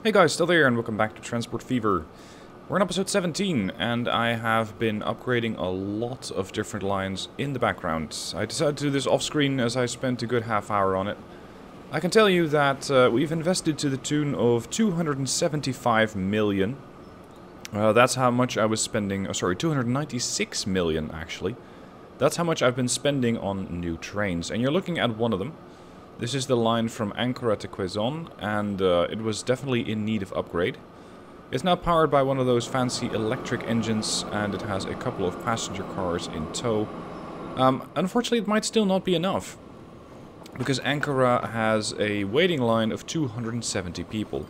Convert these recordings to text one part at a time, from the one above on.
Hey guys, still there, and welcome back to Transport Fever. We're on episode 17, and I have been upgrading a lot of different lines in the background. I decided to do this off-screen as I spent a good half hour on it. I can tell you that we've invested to the tune of 275 million. That's how much I was spending, 296 million actually. That's how much I've been spending on new trains, and you're looking at one of them. This is the line from Ankara to Quezon, and it was definitely in need of upgrade. It's now powered by one of those fancy electric engines, and it has a couple of passenger cars in tow. Unfortunately, it might still not be enough, because Ankara has a waiting line of 270 people.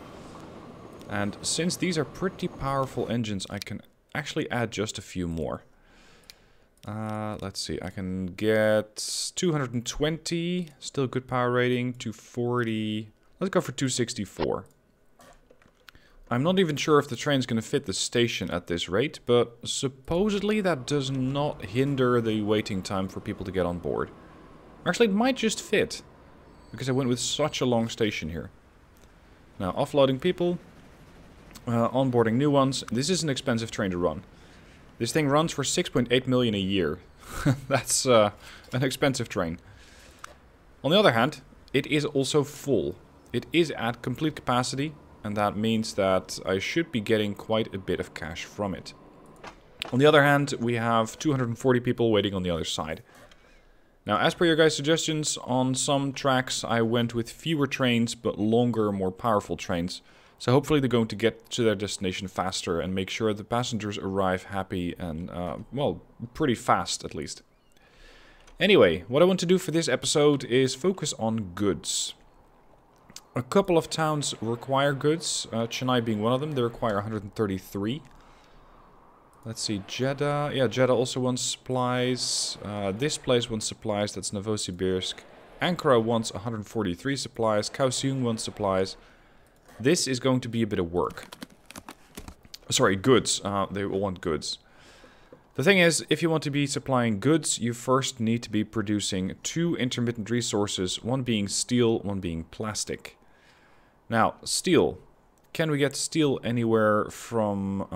And since these are pretty powerful engines, I can actually add just a few more. Let's see, I can get 220, still good power rating, 240, let's go for 264. I'm not even sure if the train's going to fit the station at this rate, but supposedly that does not hinder the waiting time for people to get on board. Actually, it might just fit, because I went with such a long station here. Now, offloading people, onboarding new ones. This is an expensive train to run. This thing runs for 6.8 million a year. That's an expensive train. On the other hand, it is also full. It is at complete capacity, and that means that I should be getting quite a bit of cash from it. On the other hand, we have 240 people waiting on the other side. Now, as per your guys' suggestions, on some tracks I went with fewer trains, but longer, more powerful trains. So hopefully they're going to get to their destination faster and make sure the passengers arrive happy and, well, pretty fast at least. Anyway, what I want to do for this episode is focus on goods. A couple of towns require goods, Chennai being one of them. They require 133. Let's see, Jeddah. Yeah, Jeddah also wants supplies. This place wants supplies, that's Novosibirsk. Ankara wants 143 supplies. Kaohsiung wants supplies. This is going to be a bit of work. Sorry, goods. They all want goods. The thing is, if you want to be supplying goods, you first need to be producing two intermittent resources, one being steel, one being plastic. Now, steel. Can we get steel anywhere from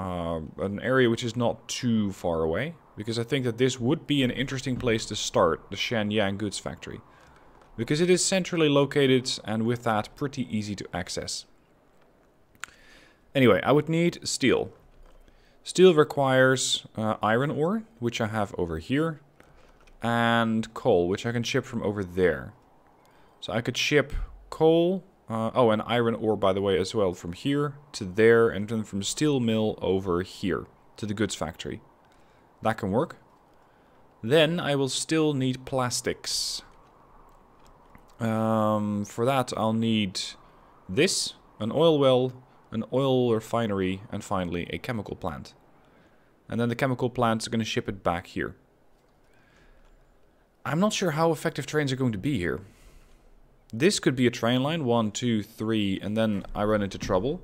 an area which is not too far away? Because I think that this would be an interesting place to start, the Shenyang goods factory. Because it is centrally located and with that pretty easy to access. Anyway, I would need steel. Steel requires iron ore, which I have over here, and coal, which I can ship from over there. So I could ship coal, and iron ore, by the way, as well, from here to there, and then from steel mill over here to the goods factory. That can work. Then I will still need plastics. For that, I'll need this, an oil well, an oil refinery, and finally a chemical plant. And then the chemical plant's going to ship it back here. I'm not sure how effective trains are going to be here. This could be a train line, 1, 2, 3, and then I run into trouble.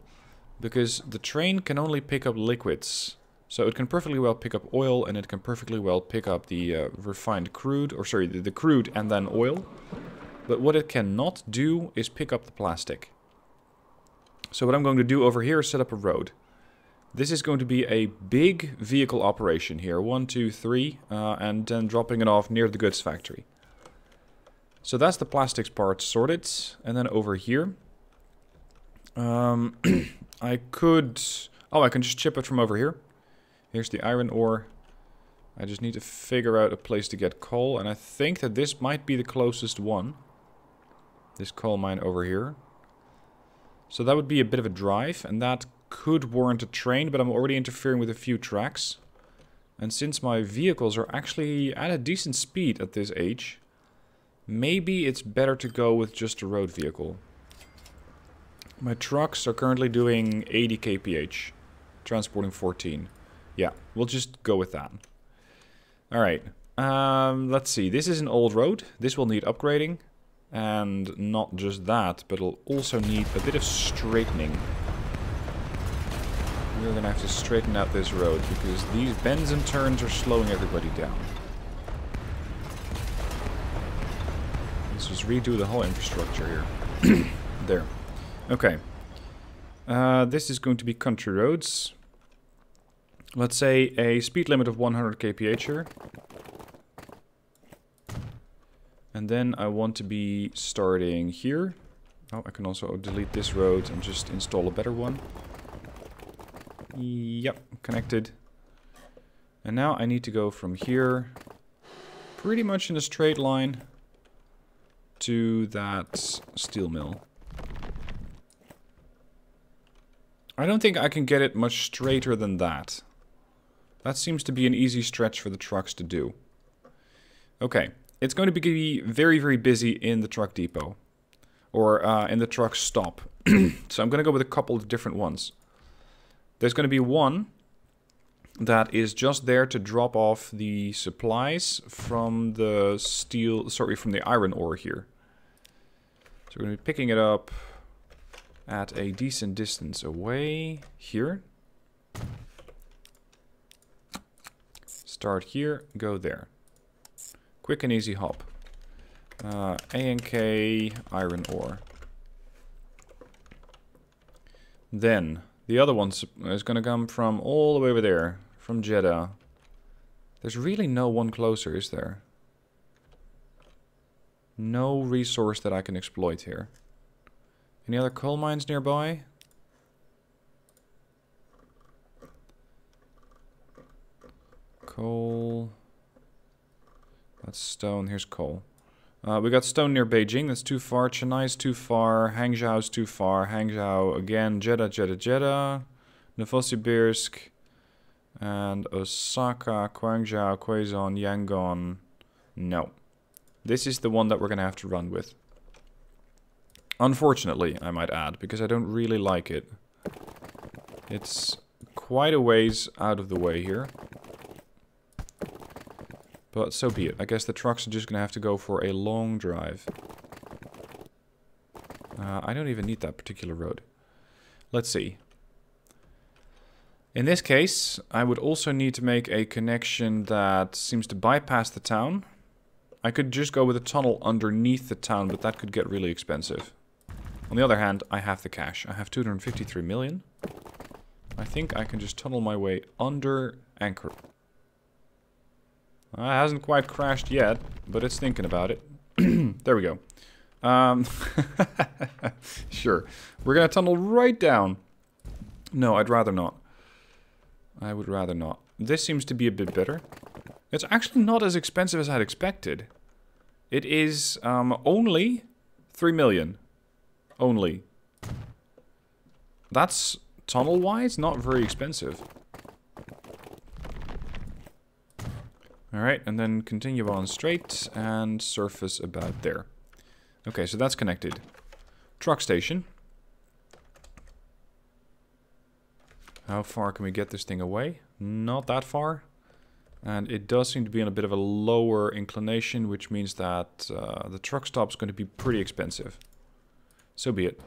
Because the train can only pick up liquids. So it can perfectly well pick up oil, and it can perfectly well pick up the refined crude, or sorry, the crude and then oil. But what it cannot do is pick up the plastic. So what I'm going to do over here is set up a road. This is going to be a big vehicle operation here. 1, 2, 3, and then dropping it off near the goods factory. So that's the plastics part sorted. And then over here, I could... Oh, I can just ship it from over here. Here's the iron ore. I just need to figure out a place to get coal. And I think that this might be the closest one. This coal mine over here. So that would be a bit of a drive, and that could warrant a train, but I'm already interfering with a few tracks. And since my vehicles are actually at a decent speed at this age, maybe it's better to go with just a road vehicle. My trucks are currently doing 80 kph, transporting 14. Yeah, we'll just go with that. Alright, let's see, this is an old road. This will need upgrading. And not just that, but it'll also need a bit of straightening. We're going to have to straighten out this road, because these bends and turns are slowing everybody down. Let's just redo the whole infrastructure here. There. Okay. This is going to be country roads. Let's say a speed limit of 100 kph here. And then I want to be starting here. Oh, I can also delete this road and just install a better one. Yep, connected. And now I need to go from here, pretty much in a straight line, to that steel mill. I don't think I can get it much straighter than that. That seems to be an easy stretch for the trucks to do. Okay, it's going to be very, very busy in the truck depot. Or in the truck stop. So I'm going to go with a couple of different ones. There's going to be one that is just there to drop off the supplies from the from the iron ore here. So we're going to be picking it up at a decent distance away here. Start here, go there. Quick and easy hop. A&K iron ore. Then the other one is going to come from all the way over there, from Jeddah. There's really no one closer, is there? No resource that I can exploit here. Any other coal mines nearby? Coal. That's stone. Here's coal. We got stone near Beijing. That's too far. Chennai's too far. Hangzhou's too far. Hangzhou again. Jeddah. Novosibirsk. And Osaka, Guangzhou, Quezon, Yangon. No. This is the one that we're going to have to run with. Unfortunately, I might add, because I don't really like it. It's quite a ways out of the way here. But so be it. I guess the trucks are just going to have to go for a long drive. I don't even need that particular road. Let's see. In this case, I would also need to make a connection that seems to bypass the town. I could just go with a tunnel underneath the town, but that could get really expensive. On the other hand, I have the cash. I have 253 million. I think I can just tunnel my way under Anchor. It hasn't quite crashed yet, but it's thinking about it. There we go. Sure. We're going to tunnel right down. No, I'd rather not. I would rather not. This seems to be a bit better. It's actually not as expensive as I'd expected. It is only 3 million. Only. That's, tunnel-wise, not very expensive. Alright, and then continue on straight and surface about there. Okay, so that's connected. Truck station. How far can we get this thing away? Not that far. And it does seem to be on a bit of a lower inclination, which means that the truck stop's going to be pretty expensive. So be it.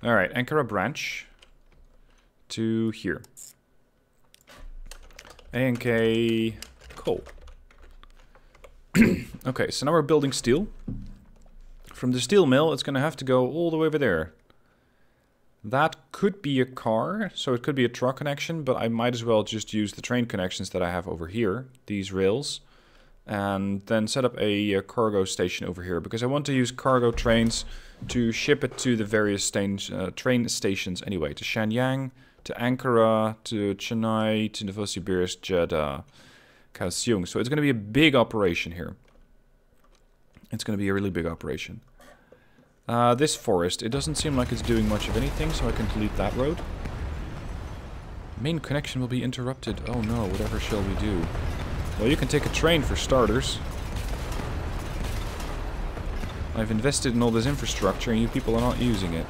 Alright, Ankara branch to here. A&K coal. Okay, so now we're building steel. From the steel mill, it's going to have to go all the way over there. That could be a car, so it could be a truck connection, but I might as well just use the train connections that I have over here, these rails, and then set up a cargo station over here, because I want to use cargo trains to ship it to the various train stations anyway, to Shenyang, to Ankara, to Chennai, to Novosibirsk, Jeddah, Kaohsiung. So it's going to be a big operation here. It's going to be a really big operation. This forest, it doesn't seem like it's doing much of anything, so I can delete that road. Main connection will be interrupted. Oh no, whatever shall we do? Well, you can take a train for starters. I've invested in all this infrastructure and you people are not using it.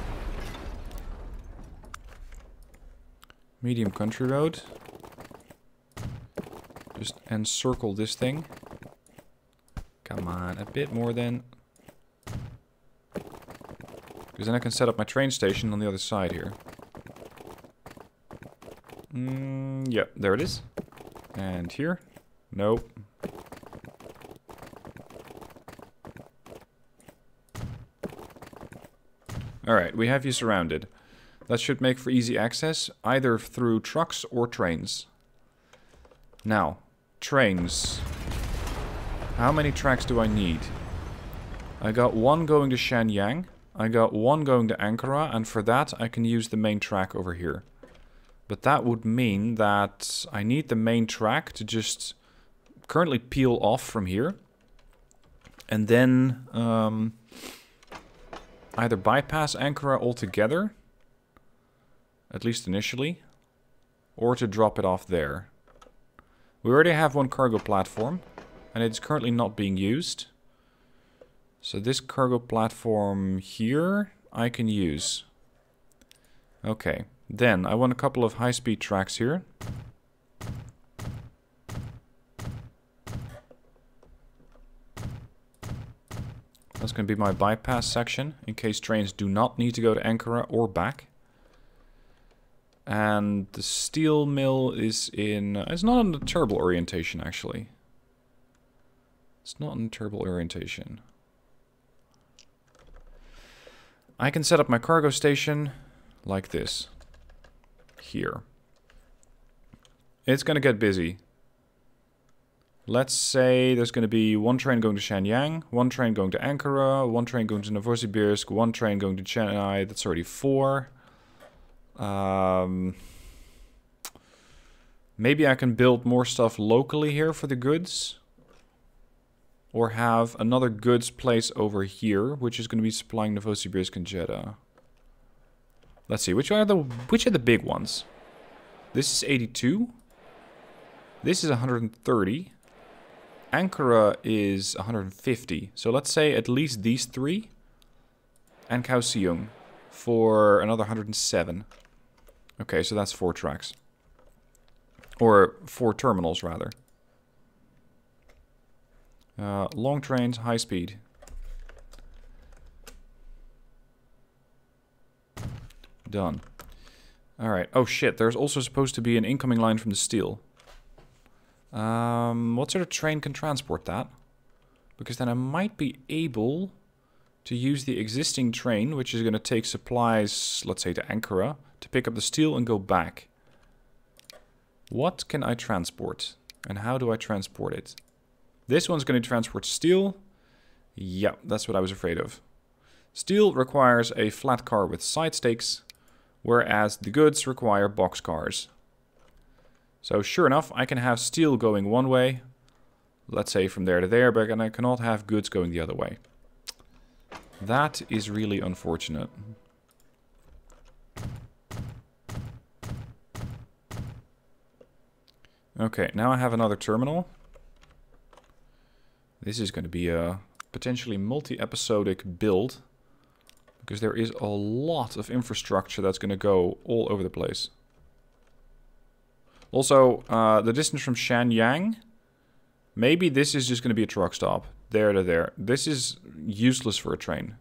Medium country road. Just encircle this thing. Come on, a bit more then. Because then I can set up my train station on the other side here. Yeah, there it is. And here. Nope. Alright, we have you surrounded. That should make for easy access, either through trucks or trains. Now, trains. How many tracks do I need? I got one going to Shenyang. I got one going to Ankara, and for that I can use the main track over here. But that would mean that I need the main track to just currently peel off from here. And then either bypass Ankara altogether, at least initially, or to drop it off there. We already have one cargo platform, and it's currently not being used. So this cargo platform here, I can use. Okay, then I want a couple of high-speed tracks here. That's going to be my bypass section, in case trains do not need to go to Ankara or back. And the steel mill is in... it's not in the turbo orientation, actually. It's not in the turbo orientation. I can set up my cargo station like this. Here. It's going to get busy. Let's say there's going to be one train going to Shenyang, one train going to Ankara, one train going to Novosibirsk, one train going to Chennai. That's already 4. Maybe I can build more stuff locally here for the goods. Or have another goods place over here, which is going to be supplying Novosibirsk and Jeddah. Let's see, which are the big ones? This is 82. This is 130. Ankara is 150. So let's say at least these 3. And Kaohsiung for another 107. Okay, so that's 4 tracks. Or 4 terminals, rather. Long trains, high speed. Done. Alright. Oh shit, there's also supposed to be an incoming line from the steel. What sort of train can transport that? Because then I might be able to use the existing train, which is going to take supplies, let's say to Ankara, to pick up the steel and go back. What can I transport? And how do I transport it? This one's going to transport steel. Yeah, that's what I was afraid of. Steel requires a flat car with side stakes, whereas the goods require box cars. So sure enough, I can have steel going one way, let's say from there to there, but I cannot have goods going the other way. That is really unfortunate. Okay, now I have another terminal. This is going to be a potentially multi-episodic build, because there is a lot of infrastructure that's going to go all over the place. Also, the distance from Shenyang, maybe this is just going to be a truck stop. There to there. This is useless for a train.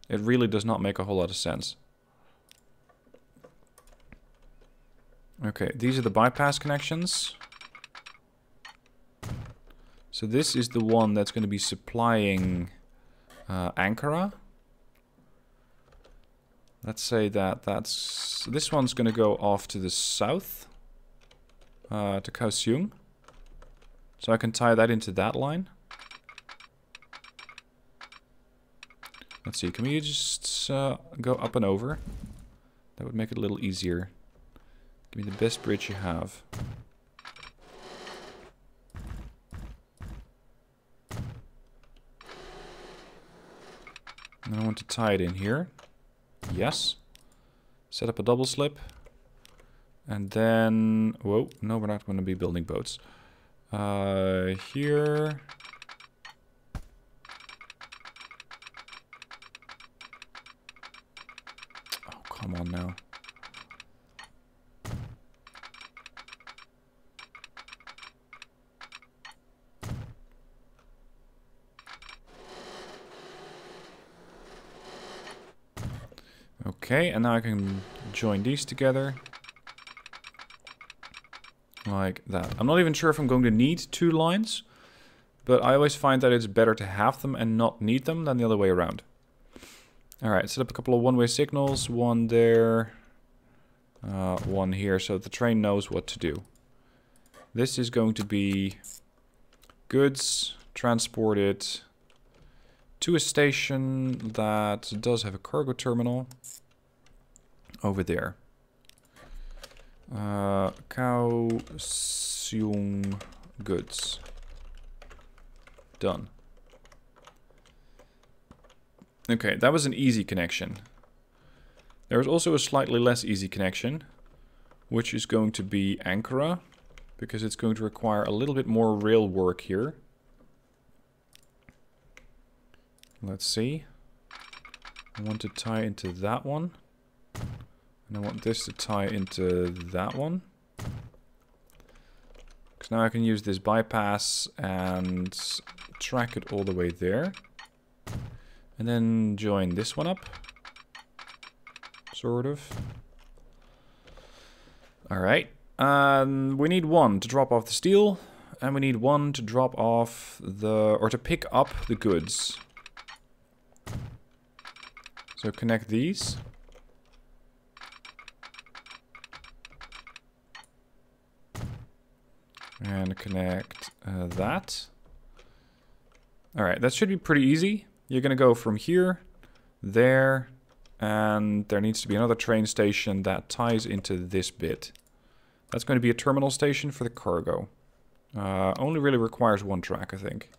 It really does not make a whole lot of sense. Okay, these are the bypass connections. So this is the one that's going to be supplying Ankara. Let's say that this one's going to go off to the south, to Kaohsiung. So I can tie that into that line. Let's see, can we just go up and over? That would make it a little easier. Give me the best bridge you have. And I want to tie it in here. Yes. Set up a double slip. And then... whoa, no, we're not going to be building boats. Here... oh, come on now. Okay, and now I can join these together. Like that. I'm not even sure if I'm going to need 2 lines, but I always find that it's better to have them and not need them than the other way around. Alright, set up a couple of one-way signals. One there. One here, so the train knows what to do. This is going to be goods transported to a station that does have a cargo terminal over there. Chung goods. Done. Okay, that was an easy connection. There is also a slightly less easy connection, which is going to be Ankara, because it's going to require a little bit more rail work here. Let's see. I want to tie into that one. And I want this to tie into that one. Because now I can use this bypass and track it all the way there. And then join this one up. Sort of. Alright. We need one to drop off the steel. And we need one to drop off the... or to pick up the goods. So connect these. And connect that. Alright, that should be pretty easy. You're going to go from here, there, and there needs to be another train station that ties into this bit. That's going to be a terminal station for the cargo. Only really requires one track, I think.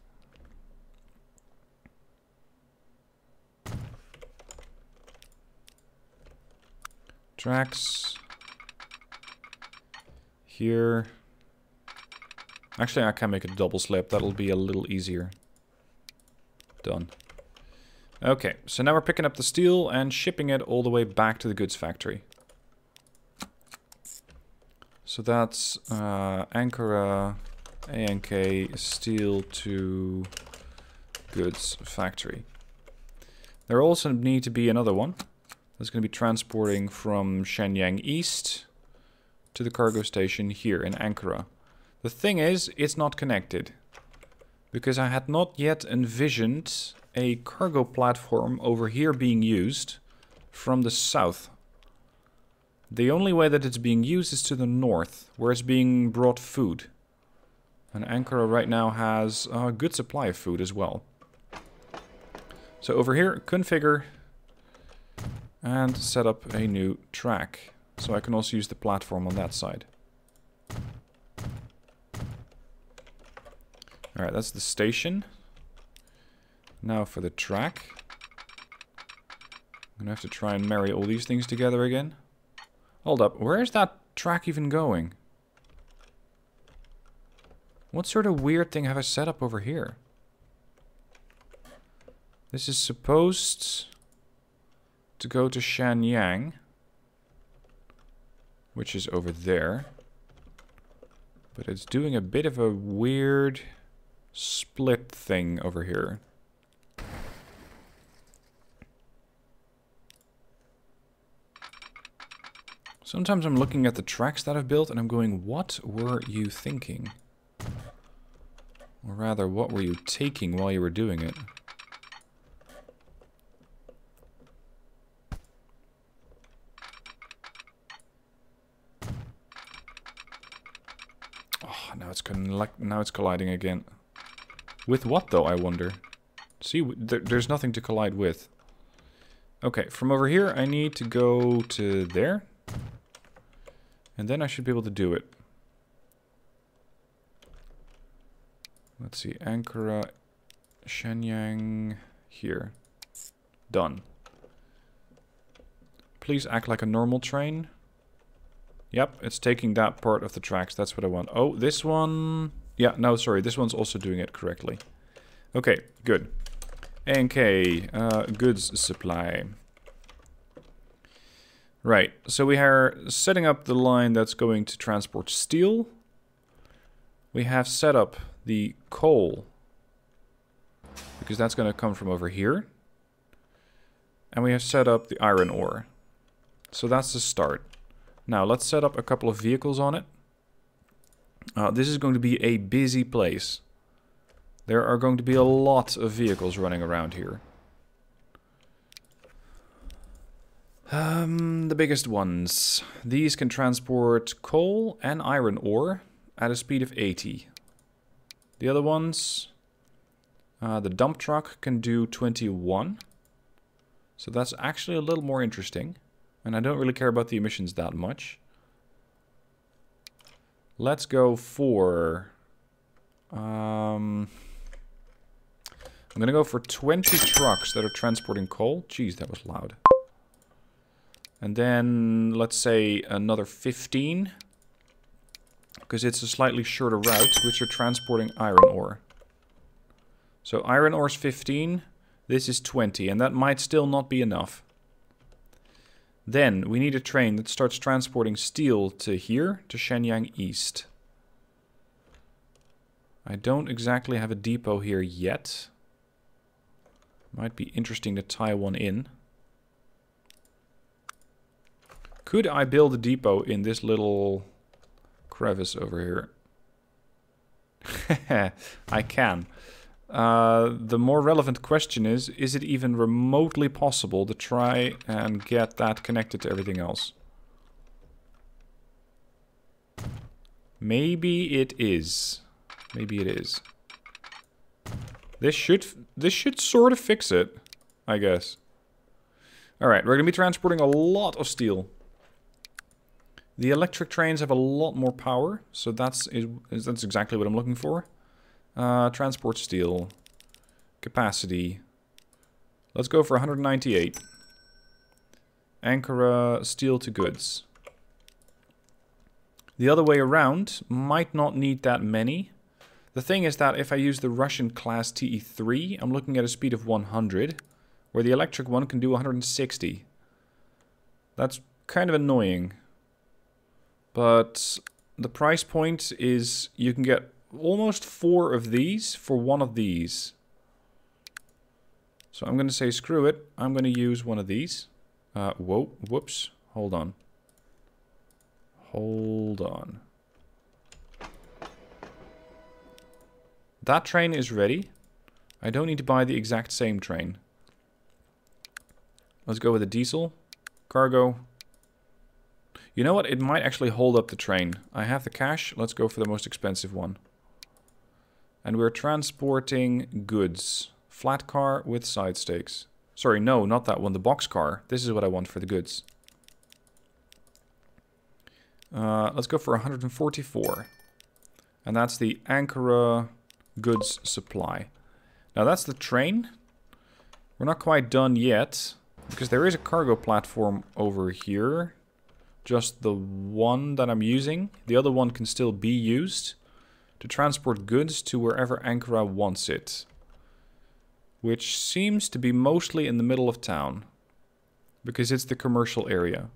Tracks. Here. Actually, I can make it a double slip. That'll be a little easier. Done. Okay, so now we're picking up the steel and shipping it all the way back to the goods factory. So that's Ankara, ANK, steel to goods factory. There also need to be another one. That's going to be transporting from Shenyang East to the cargo station here in Ankara. The thing is, it's not connected. Because I had not yet envisioned a cargo platform over here being used from the south. The only way that it's being used is to the north, where it's being brought food. And Ankara right now has a good supply of food as well. So over here, configure and set up a new track. So I can also use the platform on that side. Alright, that's the station. Now for the track. I'm gonna have to try and marry all these things together again. Hold up, where is that track even going? What sort of weird thing have I set up over here? This is supposed to go to Shenyang, which is over there. But it's doing a bit of a weird split thing over here. Sometimes I'm looking at the tracks that I've built and I'm going, what were you thinking? Or rather, what were you taking while you were doing it? Oh, now it's colliding again. With what though, I wonder? See, there's nothing to collide with. Okay, from over here I need to go to there. And then I should be able to do it. Let's see, Ankara, Shenyang, here. Done. Please act like a normal train. Yep, it's taking that part of the tracks, that's what I want. Oh, this one... Yeah, no, sorry, this one's also doing it correctly. Okay, good. ANK, goods supply. Right, so we are setting up the line that's going to transport steel. We have set up the coal, because that's going to come from over here. And we have set up the iron ore. So that's the start. Now, let's set up a couple of vehicles on it. This is going to be a busy place. There are going to be a lot of vehicles running around here. The biggest ones. These can transport coal and iron ore at a speed of 80. The other ones, the dump truck can do 21. So that's actually a little more interesting. And I don't really care about the emissions that much. Let's go for... I'm going to go for 20 trucks that are transporting coal. Jeez, that was loud. And then, let's say, another 15. Because it's a slightly shorter route, which are transporting iron ore. So iron ore is 15. This is 20, and that might still not be enough. Then, we need a train that starts transporting steel to here, to Shenyang East. I don't exactly have a depot here yet. Might be interesting to tie one in. Could I build a depot in this little crevice over here? I can. The more relevant question is it even remotely possible to try and get that connected to everything else? Maybe it is. Maybe it is. This should sort of fix it, I guess. Alright, we're going to be transporting a lot of steel. The electric trains have a lot more power, so that's exactly what I'm looking for. Transport steel. Capacity. Let's go for 198. Ankara steel to goods. The other way around might not need that many. The thing is that if I use the Russian class TE3, I'm looking at a speed of 100, where the electric one can do 160. That's kind of annoying. But the price point is you can get almost 4 of these for 1 of these. So I'm going to say screw it. I'm going to use one of these. Whoops. Hold on. Hold on. That train is ready. I don't need to buy the exact same train. Let's go with a diesel. Cargo. You know what? It might actually hold up the train. I have the cash. Let's go for the most expensive one. And we're transporting goods. Flat car with side stakes. Sorry, no, not that one. The box car. This is what I want for the goods. Let's go for 144. And that's the Ankara goods supply. Now that's the train. We're not quite done yet. Because there is a cargo platform over here. Just the one that I'm using. The other one can still be used to transport goods to wherever Ankara wants it. Which seems to be mostly in the middle of town. Because it's the commercial area.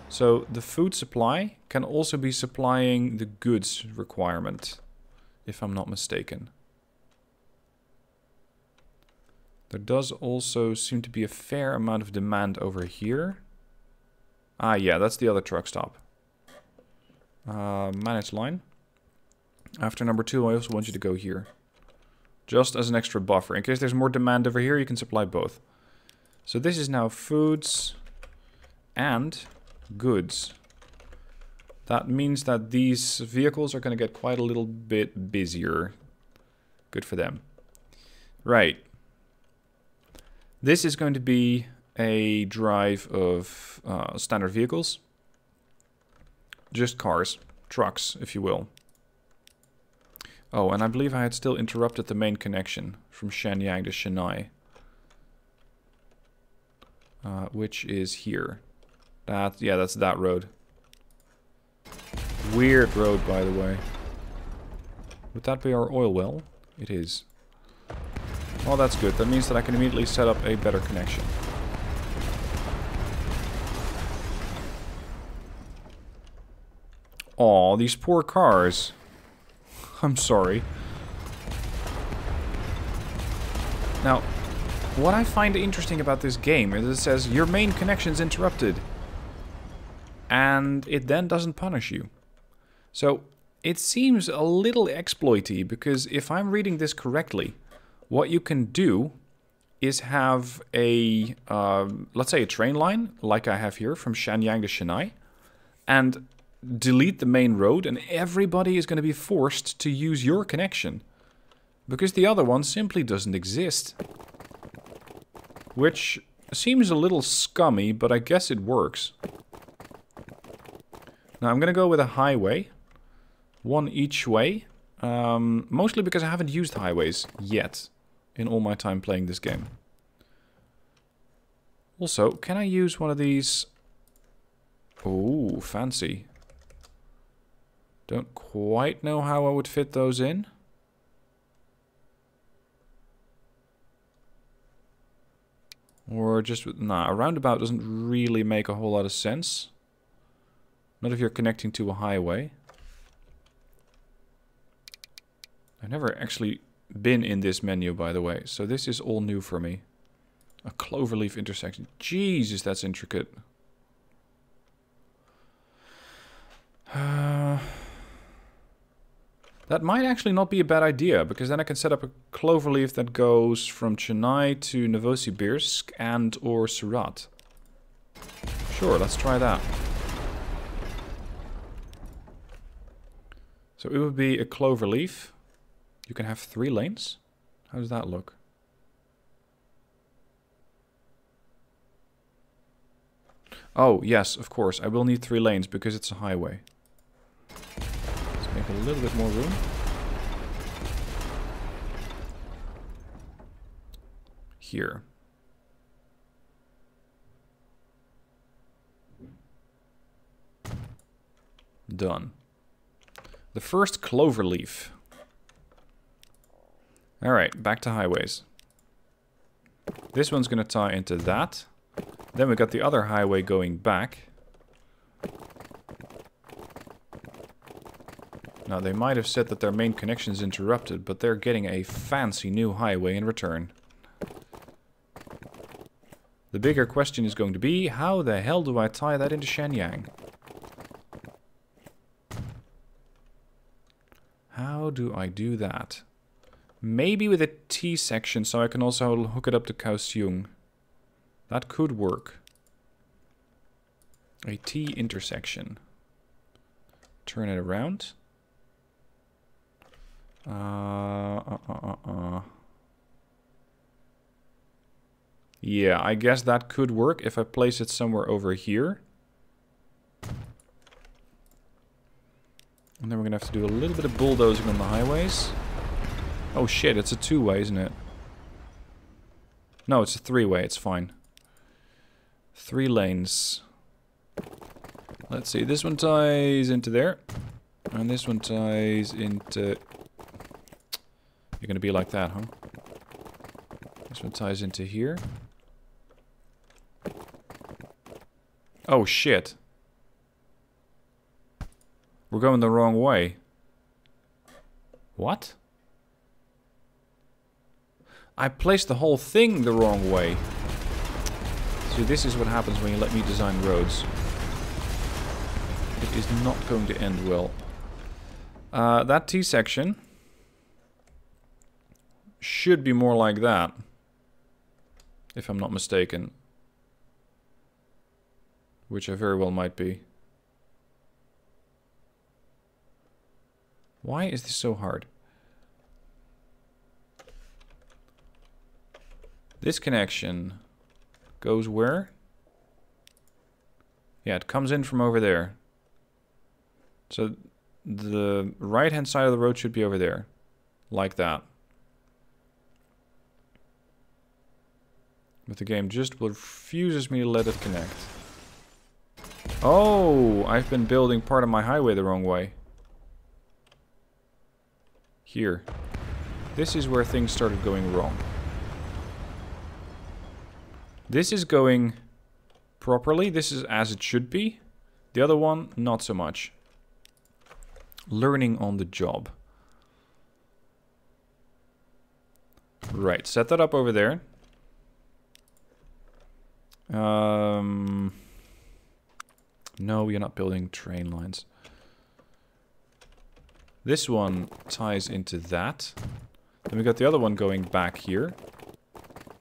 So the food supply can also be supplying the goods requirement. If I'm not mistaken. There does also seem to be a fair amount of demand over here. Ah, yeah, that's the other truck stop. Manage line. After number 2, I also want you to go here. Just as an extra buffer. In case there's more demand over here, you can supply both. So this is now foods and goods. That means that these vehicles are going to get quite a little bit busier. Good for them. Right. This is going to be a drive of standard vehicles. Just cars. Trucks, if you will. Oh, and I believe I had still interrupted the main connection from Shenyang to Chennai. Which is here. Yeah, that's that road. Weird road, by the way. Would that be our oil well? It is. Well, that's good. That means that I can immediately set up a better connection. Aw, these poor cars. I'm sorry. Now, what I find interesting about this game is it says your main connection's interrupted. And it then doesn't punish you. So, it seems a little exploity, because if I'm reading this correctly, what you can do is have a, let's say a train line, like I have here, from Shenyang to Chennai, and delete the main road, and everybody is going to be forced to use your connection. Because the other one simply doesn't exist. Which seems a little scummy, but I guess it works. Now I'm going to go with a highway. One each way. Mostly because I haven't used highways yet in all my time playing this game. Also, can I use one of these? Oh, fancy. Don't quite know how I would fit those in. Or just, nah, a roundabout doesn't really make a whole lot of sense. Not if you're connecting to a highway. I've never actually been in this menu, by the way, so this is all new for me. A cloverleaf intersection. Jesus, that's intricate. That might actually not be a bad idea, because then I can set up a cloverleaf that goes from Chennai to Novosibirsk and or Surat. Sure, let's try that. So it would be a cloverleaf. You can have 3 lanes. How does that look? Oh, yes, of course. I will need 3 lanes because it's a highway. Let's make a little bit more room. Here. Done. The first cloverleaf. Alright, back to highways. This one's going to tie into that. Then we got the other highway going back. Now, they might have said that their main connection is interrupted, but they're getting a fancy new highway in return. The bigger question is going to be, how the hell do I tie that into Shenyang? How do I do that? Maybe with a T section, so I can also hook it up to Kaohsiung. That could work. A T intersection. Turn it around. Yeah, I guess that could work if I place it somewhere over here. And then we're gonna have to do a little bit of bulldozing on the highways. Oh shit, it's a 2-way, isn't it? No, it's a 3-way, it's fine. 3 lanes. Let's see, this one ties into there. And this one ties into... You're gonna be like that, huh? This one ties into here. Oh shit. We're going the wrong way. What? I placed the whole thing the wrong way. See, this is what happens when you let me design roads. It is not going to end well. That T section should be more like that, if I'm not mistaken. Which I very well might be. Why is this so hard? This connection goes where? Yeah, it comes in from over there. So the right-hand side of the road should be over there. Like that. But the game just refuses me to let it connect. Oh, I've been building part of my highway the wrong way. Here. This is where things started going wrong. This is going properly. This is as it should be. The other one, not so much. Learning on the job. Right, set that up over there. No, you're not building train lines. This one ties into that. Then we got the other one going back here.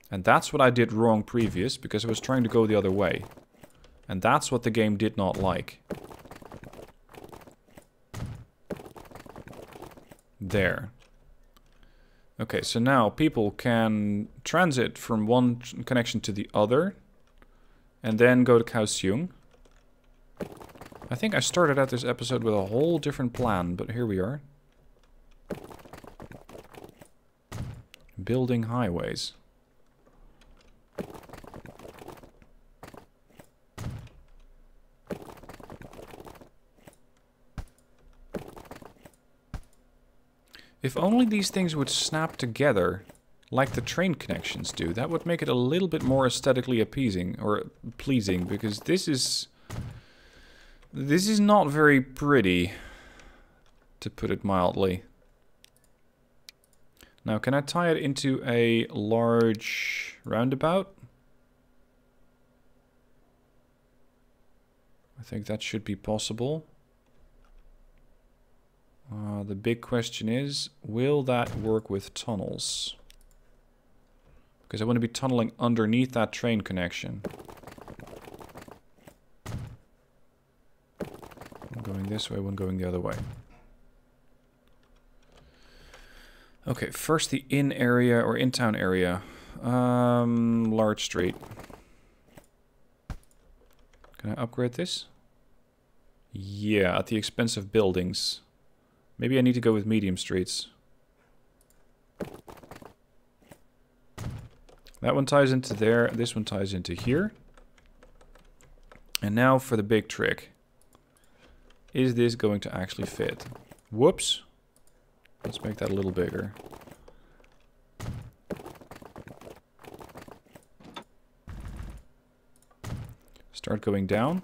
And that's what I did wrong previous, because I was trying to go the other way. And that's what the game did not like. There. Okay, so now people can transit from one connection to the other. And then go to Kaohsiung. I think I started out this episode with a whole different plan, but here we are. Building highways. If only these things would snap together like the train connections do, that would make it a little bit more aesthetically appeasing or pleasing, because this is not very pretty, to put it mildly. Now, can I tie it into a large roundabout? I think that should be possible. The big question is, will that work with tunnels? Because I want to be tunneling underneath that train connection. One going this way, one going the other way. Okay, first the in area or in town area. Large street. Can I upgrade this? Yeah, at the expense of buildings. Maybe I need to go with medium streets. That one ties into there, this one ties into here. And now for the big trick. Is this going to actually fit? Whoops. Let's make that a little bigger. Start going down.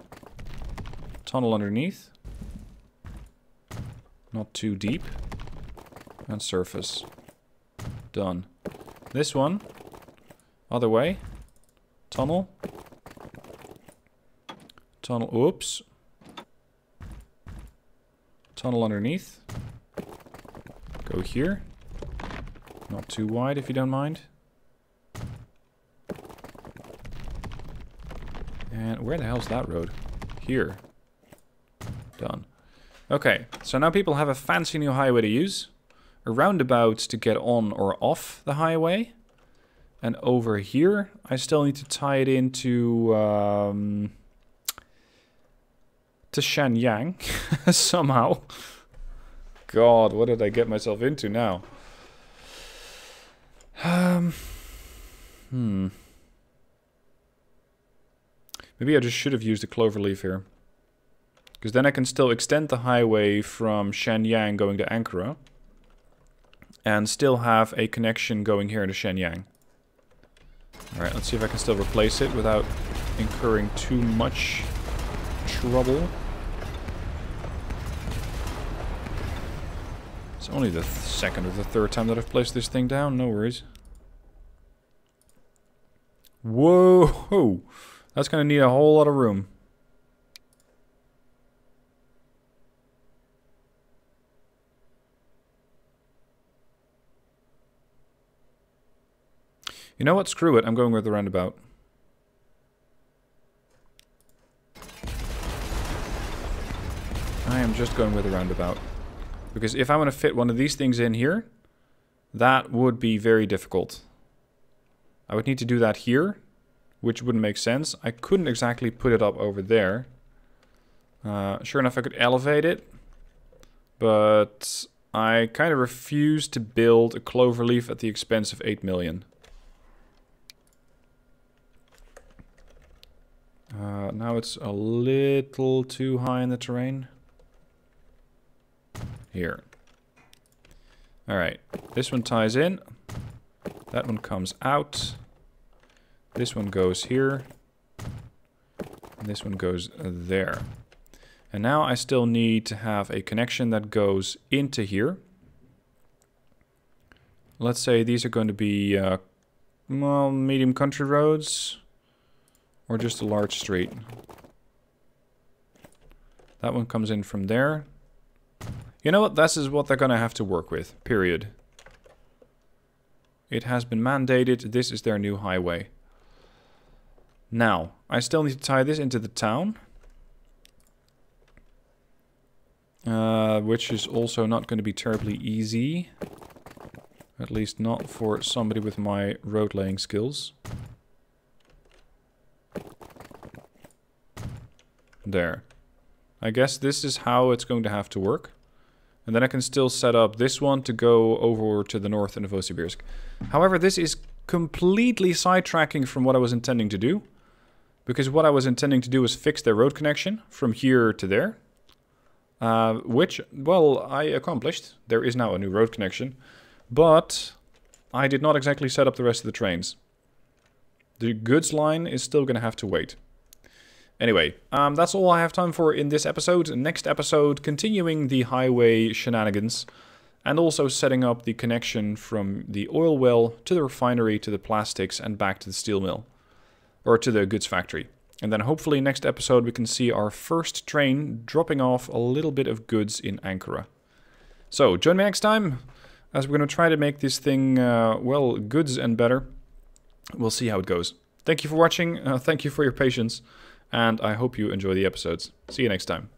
Tunnel underneath. Not too deep. And surface. Done. This one. Other way. Tunnel. Tunnel. Oops. Tunnel underneath. Go here. Not too wide if you don't mind. And where the hell's that road? Here. Done. Okay, so now people have a fancy new highway to use. A roundabout to get on or off the highway. And over here, I still need to tie it into to Shenyang somehow. God, what did I get myself into now? Maybe I just should have used a cloverleaf here. Because then I can still extend the highway from Shenyang going to Ankara. And still have a connection going here to Shenyang. Alright, let's see if I can still replace it without incurring too much trouble. It's only the second or the third time that I've placed this thing down, no worries. Whoa! That's gonna need a whole lot of room. You know what? Screw it. I'm going with the roundabout. I am just going with the roundabout. Because if I want to fit one of these things in here, that would be very difficult. I would need to do that here, which wouldn't make sense. I couldn't exactly put it up over there. Sure enough, I could elevate it. But I kind of refuse to build a cloverleaf at the expense of 8 million. Now it's a little too high in the terrain. Here. Alright, this one ties in. That one comes out. This one goes here. And this one goes there. And now I still need to have a connection that goes into here. Let's say these are going to be, well, medium country roads. Or just a large street. That one comes in from there. You know what? This is what they're gonna have to work with. Period. It has been mandated. This is their new highway. Now, I still need to tie this into the town. Which is also not going to be terribly easy. At least not for somebody with my road laying skills. There. I guess this is how it's going to have to work. And then I can still set up this one to go over to the north in Novosibirsk. However, this is completely sidetracking from what I was intending to do. Because what I was intending to do was fix their road connection from here to there. Which, well, I accomplished. There is now a new road connection. But I did not exactly set up the rest of the trains. The goods line is still going to have to wait. Anyway, that's all I have time for in this episode. Next episode, continuing the highway shenanigans. And also setting up the connection from the oil well to the refinery to the plastics and back to the steel mill. Or to the goods factory. And then hopefully next episode we can see our first train dropping off a little bit of goods in Ankara. So, join me next time as we're going to try to make this thing, well, goods and better. We'll see how it goes. Thank you for watching, thank you for your patience, and I hope you enjoy the episodes. See you next time.